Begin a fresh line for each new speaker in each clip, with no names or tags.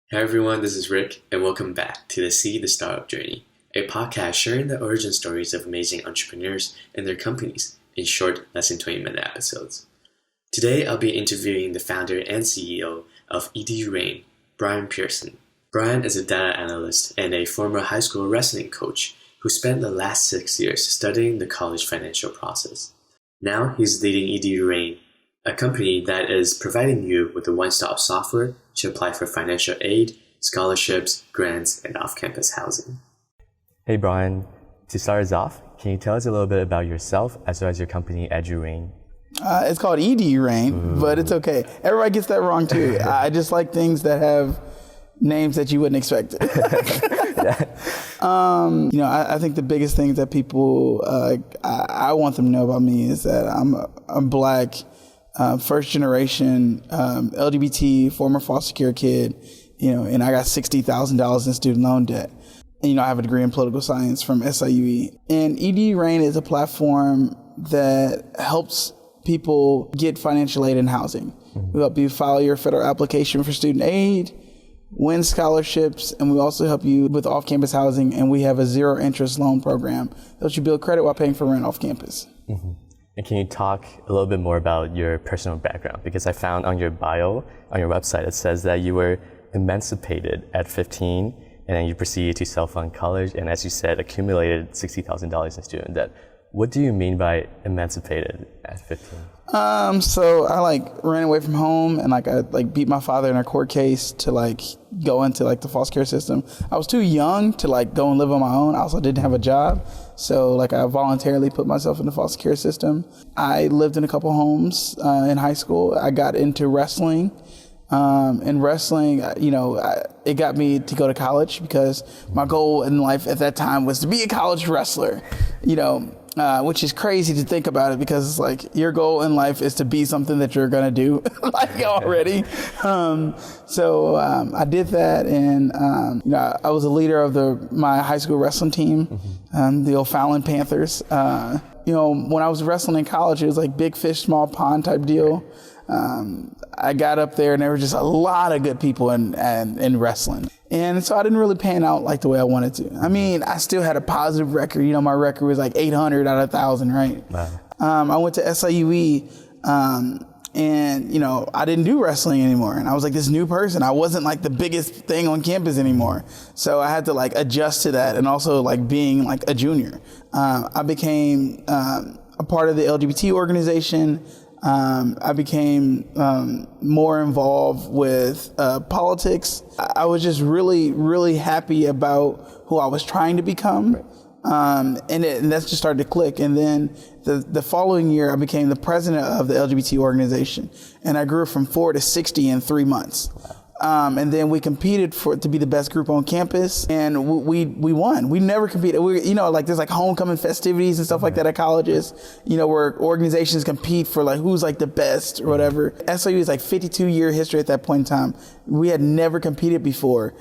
Hey everyone, this is Rick, and welcome back to the See the Startup Journey, a podcast sharing the origin stories of amazing entrepreneurs and their companies in short, less than 20-minute episodes. Today, I'll be interviewing the founder and CEO of EDUrain, Bryon Pierson. Bryon is a data analyst and a former high school wrestling coach who spent the last 6 years studying the college financial process. Now, he's leading EDUrain, a company that is providing you with a one-stop software to apply for financial aid, scholarships, grants, and off-campus housing.
Hey Bryon, to start us off, can you tell us a little bit about yourself as well as your company EDUrain?
It's called EDUrain, but it's okay. Everybody gets that wrong too. I just like things that have names that you wouldn't expect. I think the biggest thing that people, I want them to know about me is that I'm Black, first generation, LGBT, former foster care kid, and I got $60,000 in student loan debt. And, I have a degree in political science from SIUE. And EDUrain is a platform that helps people get financial aid and housing. We help you file your federal application for student aid, win scholarships, and we also help you with off-campus housing. And we have a zero interest loan program that helps you build credit while paying for rent off campus.
Mm-hmm. And can you talk a little bit more about your personal background? Because I found on your bio, on your website, it says that you were emancipated at 15, and then you proceeded to self-fund college, and as you said, accumulated $60,000 in student debt. What do you mean by emancipated at 15?
So I ran away from home, and I beat my father in a court case to go into the foster care system. I was too young to go and live on my own. I also didn't have a job. So I voluntarily put myself in the foster care system. I lived in a couple homes in high school. I got into wrestling. And wrestling, it got me to go to college because my goal in life at that time was to be a college wrestler, which is crazy to think about it because it's your goal in life is to be something that you're going to do already. So I did that, and I was a leader of my high school wrestling team, the O'Fallon Panthers. When I was wrestling in college, it was big fish, small pond type deal. I got up there and there were just a lot of good people in wrestling. And so I didn't really pan out the way I wanted to. I mean, I still had a positive record. My record was 800 out of 1,000, right? Wow. I went to SIUE, and, I didn't do wrestling anymore. And I was this new person. I wasn't the biggest thing on campus anymore. So I had to adjust to that, and also being a junior. I became a part of the LGBT organization. I became more involved with politics. I was just really, really happy about who I was trying to become. And that just started to click. And then the following year, I became the president of the LGBT organization. And I grew from 4 to 60 in 3 months. And then we competed to be the best group on campus, and we won. We never competed. There's homecoming festivities and stuff like that at colleges, where organizations compete for who's the best or whatever. SIU is 52-year history at that point in time. We had never competed before.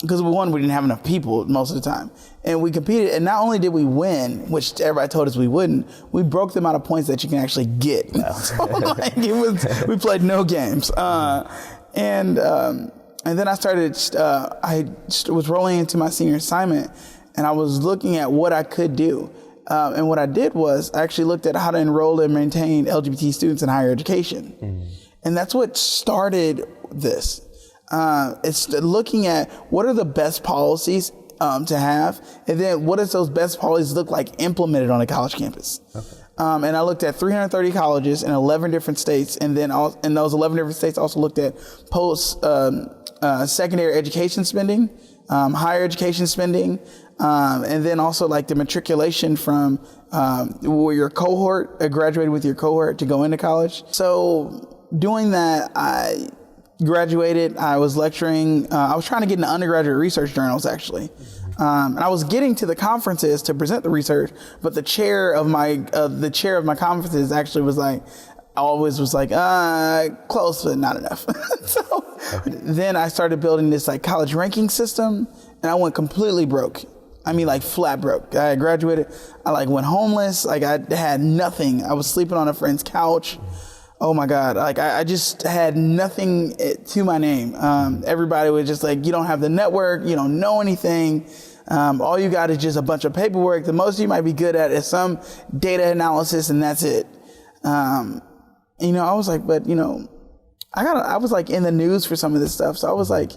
Because we didn't have enough people most of the time. And we competed, and not only did we win, which everybody told us we wouldn't, we broke the amount of points that you can actually get. Wow. So we played no games. And then I started, I was rolling into my senior assignment, and I was looking at what I could do. And what I did was I actually looked at how to enroll and maintain LGBT students in higher education. Mm. And that's what started this. It's looking at what are the best policies to have, and then what does those best policies look like implemented on a college campus. Okay. And I looked at 330 colleges in 11 different states, and then in those 11 different states also looked at post-secondary education spending, higher education spending, and then also the matriculation from where your cohort graduated with your cohort to go into college. So doing that, I graduated. I was lecturing. I was trying to get into undergraduate research journals, actually. And I was getting to the conferences to present the research, but the chair of my conferences actually was close, but not enough. So then I started building this college ranking system, and I went completely broke. I mean, flat broke. I graduated. I went homeless. I had nothing. I was sleeping on a friend's couch. oh my God, like I just had nothing to my name. Everybody was just like, you don't have the network, you don't know anything. All you got is just a bunch of paperwork. The most you might be good at is some data analysis, and that's it. I was like, but I was like in the news for some of this stuff. So I was like,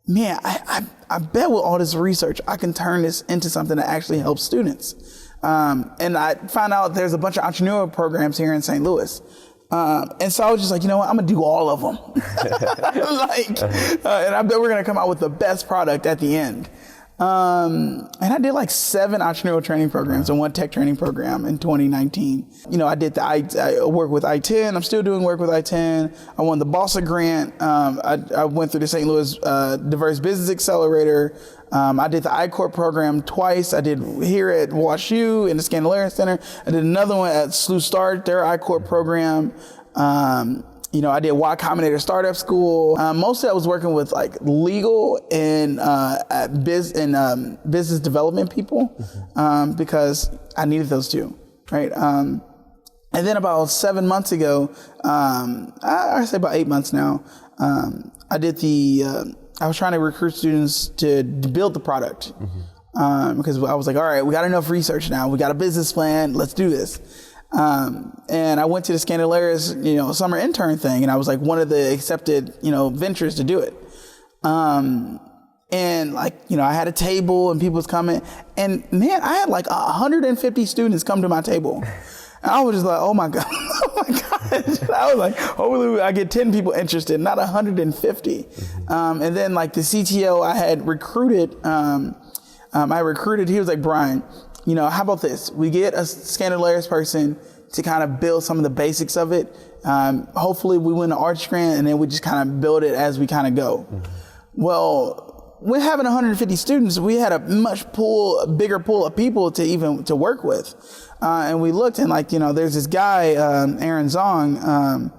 man, I bet with all this research, I can turn this into something that actually helps students. And I found out there's a bunch of entrepreneurial programs here in St. Louis. And so I was just like, you know what, I'm gonna do all of them. And I bet we're gonna come out with the best product at the end. And I did like 7 entrepreneurial training programs and 1 tech training program in 2019. I work with I-10. I'm still doing work with I-10. I won the BOSSA grant. I went through the St. Louis Diverse Business Accelerator. I did the I-Corp program twice. I did here at WashU in the Scandalaria Center. I did another one at SLU Start, their I-Corp program. I did Y Combinator Startup School. Mostly I was working with like legal and business development people because I needed those two, right? And then about 7 months ago, I say about 8 months now, I was trying to recruit students to build the product because I was like, all right, we got enough research now. We got a business plan. Let's do this. And I went to the Scandalaria's, summer intern thing, and I was like one of the accepted, ventures to do it. And like, I had a table and people was coming, and man, I had like 150 students come to my table. And I was just like, oh my God, oh my gosh. I was like, hopefully I get 10 people interested, not 150. And then like the CTO I had recruited, he was like, Bryon, how about this? We get a Scandalaria's person to kind of build some of the basics of it. Hopefully we win the Arch grant, and then we just kind of build it as we kind of go. Well, with having 150 students, we had a bigger pool of people to work with. And we looked, and like, there's this guy, Aaron Zong,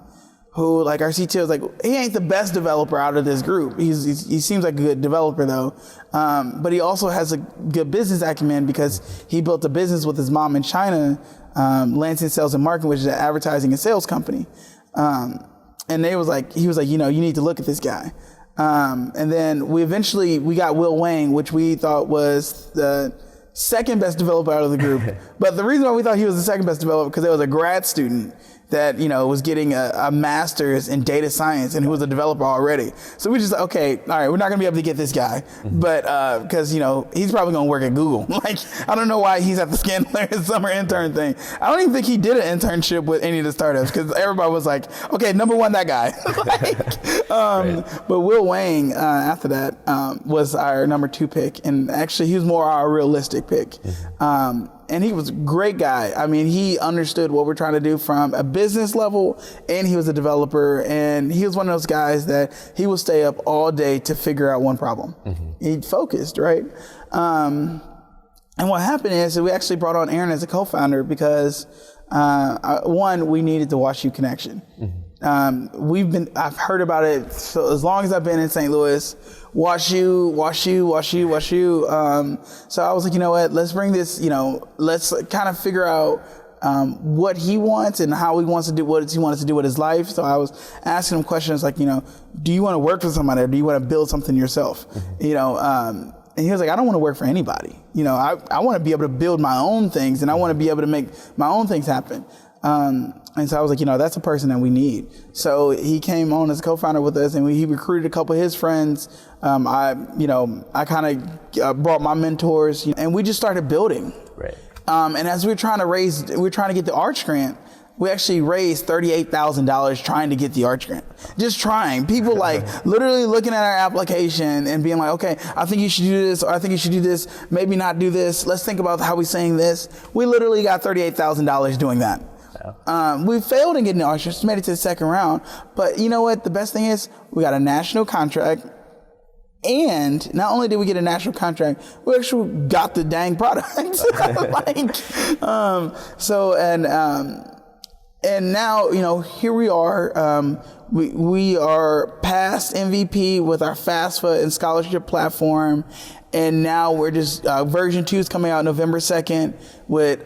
who like our CTO is like, he ain't the best developer out of this group. He seems like a good developer though. But he also has a good business acumen because he built a business with his mom in China, Lansing Sales and Marketing, which is an advertising and sales company. And he was like, you need to look at this guy. And then we got Will Wang, which we thought was the second best developer out of the group. But the reason why we thought he was the second best developer because there was a grad student that, was getting a master's in data science and who was a developer already. So we just, okay, all right, we're not gonna be able to get this guy, but, cause he's probably gonna work at Google. Like, I don't know why he's at the Scandalarian summer intern thing. I don't even think he did an internship with any of the startups cause everybody was like, okay, number one, that guy. But Will Wang, after that, was our number 2 pick. And actually he was more our realistic pick. And he was a great guy. I mean, he understood what we're trying to do from a business level, and he was a developer, and he was one of those guys that he would stay up all day to figure out one problem. He focused, right? And what happened is we actually brought on Aaron as a co-founder because, one, we needed the WashU connection. I've heard about it so as long as I've been in St. Louis. WashU. So I was like, you know what, let's bring this, let's kind of figure out what he wants and how he wants to do what he wants to do with his life. So I was asking him questions like, do you want to work for somebody or do you want to build something yourself? And he was like, I don't want to work for anybody. I want to be able to build my own things and I want to be able to make my own things happen. And so I was like, that's a person that we need. So he came on as a co-founder with us, and he recruited a couple of his friends. I kind of brought my mentors, and we just started building.
Right.
And as we were trying to get the Arch grant, we actually raised $38,000 trying to get the Arch grant. Just trying. People like literally looking at our application and being like, okay, I think you should do this, or I think you should do this, maybe not do this. Let's think about how we're saying this. We literally got $38,000 doing that. We failed in getting the Arch, just made it to the second round. But you know what? The best thing is we got a national contract. And not only did we get a national contract, we actually got the dang product. And now, here we are. We are past MVP with our FAFSA and scholarship platform. And now we're just, version 2 is coming out November 2nd with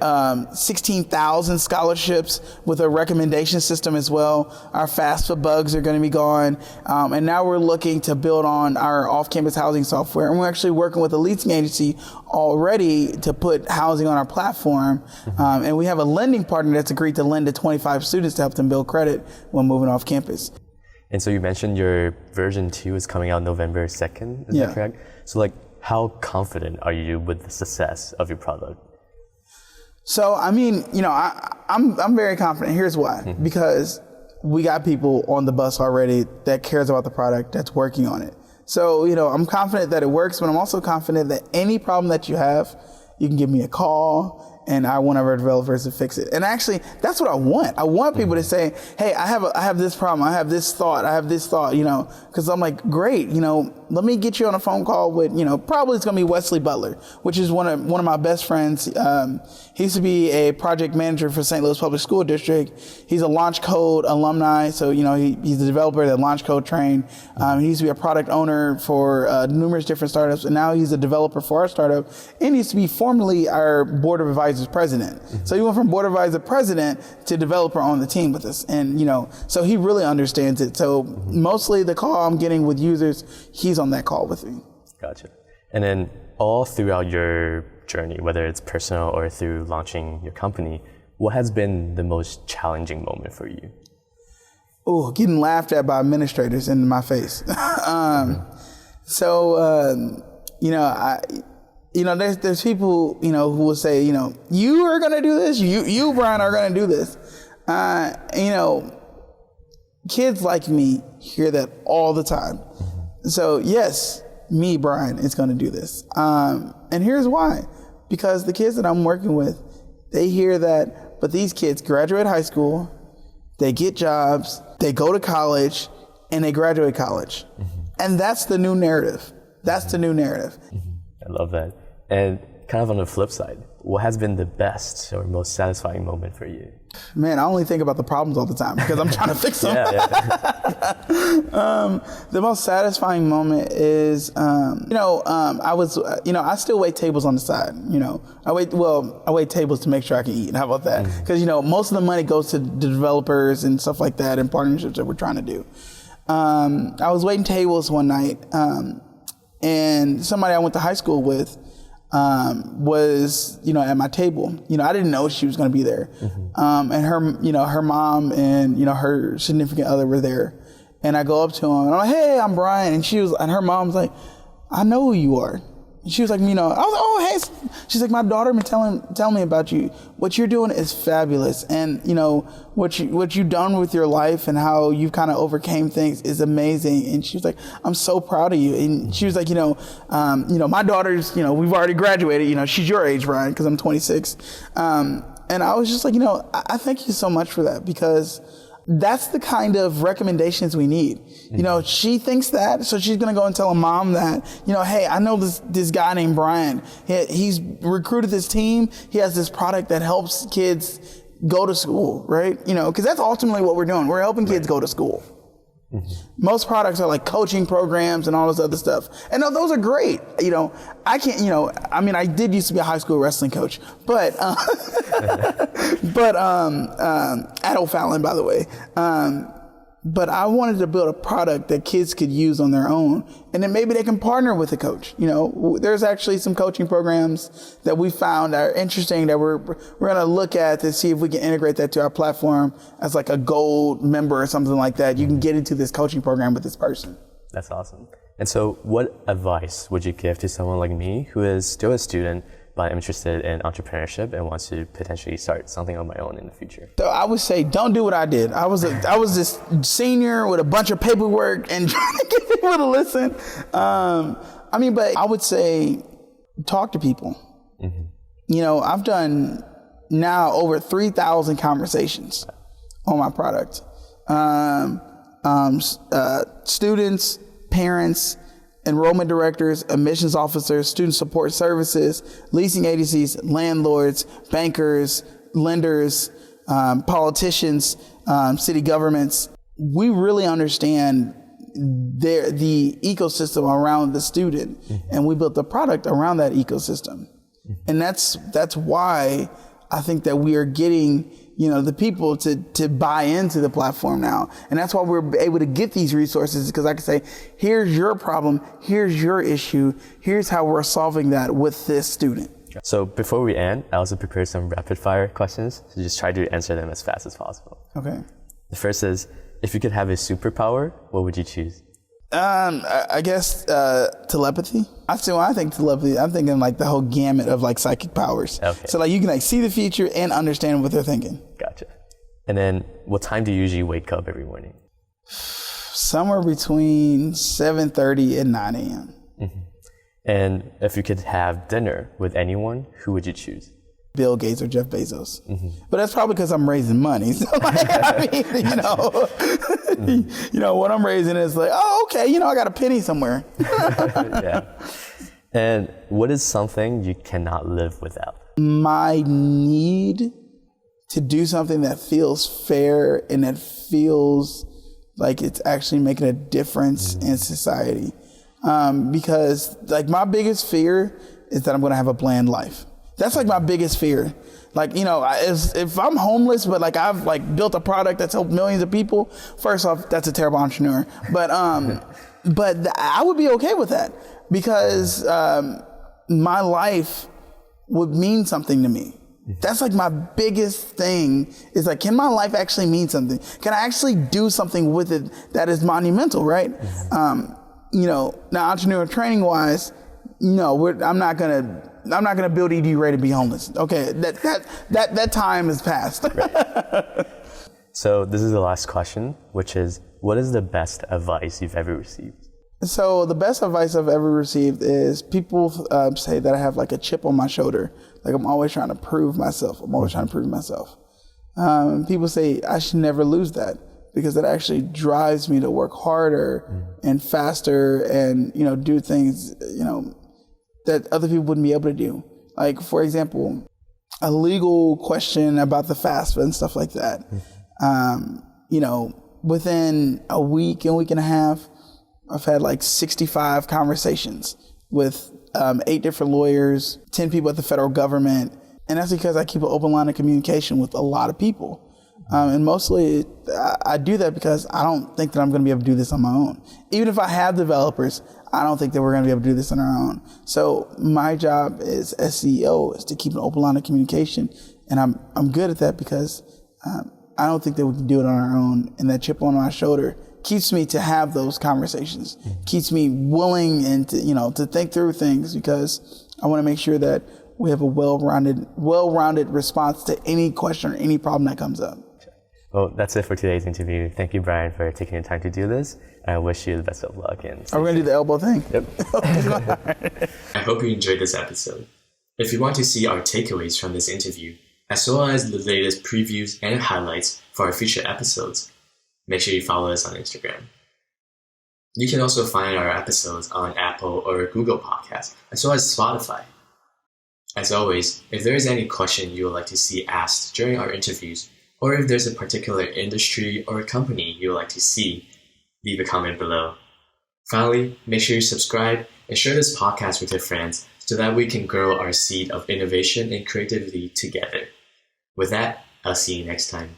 16,000 scholarships with a recommendation system as well. Our FAFSA bugs are going to be gone. And now we're looking to build on our off-campus housing software. And we're actually working with a leasing agency already to put housing on our platform. And we have a lending partner that's agreed to lend to 25 students to help them build credit when moving off campus.
And so you mentioned your version 2 is coming out November 2nd, is that correct? So like, how confident are you with the success of your product?
So, I mean, you know, I'm very confident. Here's why. Because we got people on the bus already that cares about the product, that's working on it. So, you know, I'm confident that it works, but I'm also confident that any problem that you have, you can give me a call and one of our developers to fix it. And actually, that's what I want. I want people to say, hey, I have this problem. I have this thought, you know, because I'm like, great, you know, let me get you on a phone call with, you know, probably it's going to be Wesley Butler, which is one of my best friends. He used to be a project manager for St. Louis Public School District. He's a Launch Code alumni. So, you know, he's the developer that Launch Code trained. He used to be a product owner for numerous different startups. And now he's a developer for our startup. And he used to be formerly our board of advisors president. So he went from board of advisor president to developer on the team with us. And, you know, so he really understands it. So mostly the call I'm getting with users, he's on that call with me. Gotcha.
And then all throughout your journey, whether it's personal or through launching your company, what has been the most challenging moment for you?
Oh, getting laughed at by administrators in my face. You know, there's people, you know, who will say, you know, you are going to do this. You, Bryon, are going to do this. You know, kids like me hear that all the time. So yes, me, Bryon, is going to do this. And here's why. Because the kids that I'm working with, they hear that, but these kids graduate high school, they get jobs, they go to college, and they graduate college. And that's the new narrative. That's the new narrative.
I love that. And kind of on the flip side, what has been the best or most satisfying moment for you?
Man, I only think about the problems all the time because I'm trying to fix them. The most satisfying moment is, I still wait tables on the side. You know, I wait tables to make sure I can eat. How about that? Because, you know, most of the money goes to the developers and stuff like that and partnerships that we're trying to do. I was waiting tables one night, and somebody I went to high school with was, you know, at my table. You know, I didn't know she was going to be there. And her mom and, you know, her significant other were there. And I go up to him and I'm like, hey, I'm Bryon. And her mom's like, I know who you are. And she was like, you know, I was like, oh, hey. She's like, my daughter been telling me about you. What you're doing is fabulous. And, you know, what you've done with your life and how you've kind of overcame things is amazing. And she was like, I'm so proud of you. And she was like, you know, my daughter's, you know, we've already graduated. You know, she's your age, Bryon, because I'm 26. And I was just like, you know, I thank you so much for that, because that's the kind of recommendations we need. You know, she thinks that, so she's going to go and tell her mom that, you know, hey, I know this guy named Bryon. He's recruited this team. He has this product that helps kids go to school, right? You know, because that's ultimately what we're doing. We're helping kids go to school. Most products are like coaching programs and all this other stuff. And those are great. You know, I can't, you know, I mean, I did used to be a high school wrestling coach, but at O'Fallon, by the way. But I wanted to build a product that kids could use on their own, and then maybe they can partner with a coach. You know, there's actually some coaching programs that we found are interesting that we're going to look at to see if we can integrate that to our platform as like a gold member or something like that. You can get into this coaching program with this person.
That's awesome. And so what advice would you give to someone like me who is still a student but I'm interested in entrepreneurship and want to potentially start something on my own in the future?
So I would say, don't do what I did. I was this senior with a bunch of paperwork and trying to get people to listen. But I would say, talk to people. You know, I've done now over 3,000 conversations on my product. Students, parents, enrollment directors, admissions officers, student support services, leasing agencies, landlords, bankers, lenders, politicians, city governments. we really understand the ecosystem around the student, and we built the product around that ecosystem. And that's why I think that we are getting, the people to buy into the platform now. And that's why we're able to get these resources, because I can say, here's your problem, here's your issue, here's how we're solving that with this student.
So before we end, I also prepared some rapid fire questions. So just try to answer them as fast as possible.
Okay.
The first is, if you could have a superpower, what would you choose?
I guess telepathy. When I think telepathy, I'm thinking like the whole gamut of like psychic powers. Okay. So like you can like see the future and understand what they're thinking.
Gotcha. And then what time do you usually wake up every morning?
Somewhere between 7:30 and 9 a.m.
Mm-hmm. And if you could have dinner with anyone, who would you choose?
Bill Gates or Jeff Bezos. Mm-hmm. But that's probably because I'm raising money. So like, what I'm raising is like, oh, okay, I got a penny somewhere.
Yeah. And what is something you cannot live without?
My need to do something that feels fair and that feels like it's actually making a difference in society. Because like my biggest fear is that I'm going to have a bland life. That's like my biggest fear. Like, if I'm homeless, but like I've like built a product that's helped millions of people, first off, that's a terrible entrepreneur. But I would be okay with that, because my life would mean something to me. That's like my biggest thing, is like, can my life actually mean something? Can I actually do something with it that is monumental, right? Now entrepreneur training wise, I'm not gonna build EDUrain to be homeless. Okay, that time has passed.
Right. So this is the last question, which is, what is the best advice you've ever received?
So the best advice I've ever received is people say that I have like a chip on my shoulder. Like I'm always trying to prove myself. People say I should never lose that, because it actually drives me to work harder and faster and, do things, that other people wouldn't be able to do. Like, for example, a legal question about the FAFSA and stuff like that. Within a week and a half, I've had like 65 conversations with 8 different lawyers, 10 people at the federal government. And that's because I keep an open line of communication with a lot of people. And mostly I do that because I don't think that I'm going to be able to do this on my own. Even if I have developers, I don't think that we're going to be able to do this on our own. So my job as CEO is to keep an open line of communication. And I'm good at that, because I don't think that we can do it on our own. And that chip on my shoulder keeps me to have those conversations, keeps me willing and to think through things, because I want to make sure that we have a well-rounded response to any question or any problem that comes up.
Well, that's it for today's interview. Thank you, Bryon, for taking the time to do this. I wish you the best of luck. Are we
going to do the elbow thing?
Yep.
I hope you enjoyed this episode. If you want to see our takeaways from this interview, as well as the latest previews and highlights for our future episodes, make sure you follow us on Instagram. You can also find our episodes on Apple or Google Podcasts, as well as Spotify. As always, if there is any question you would like to see asked during our interviews, or if there's a particular industry or company you would like to see, leave a comment below. Finally, make sure you subscribe and share this podcast with your friends so that we can grow our seed of innovation and creativity together. With that, I'll see you next time.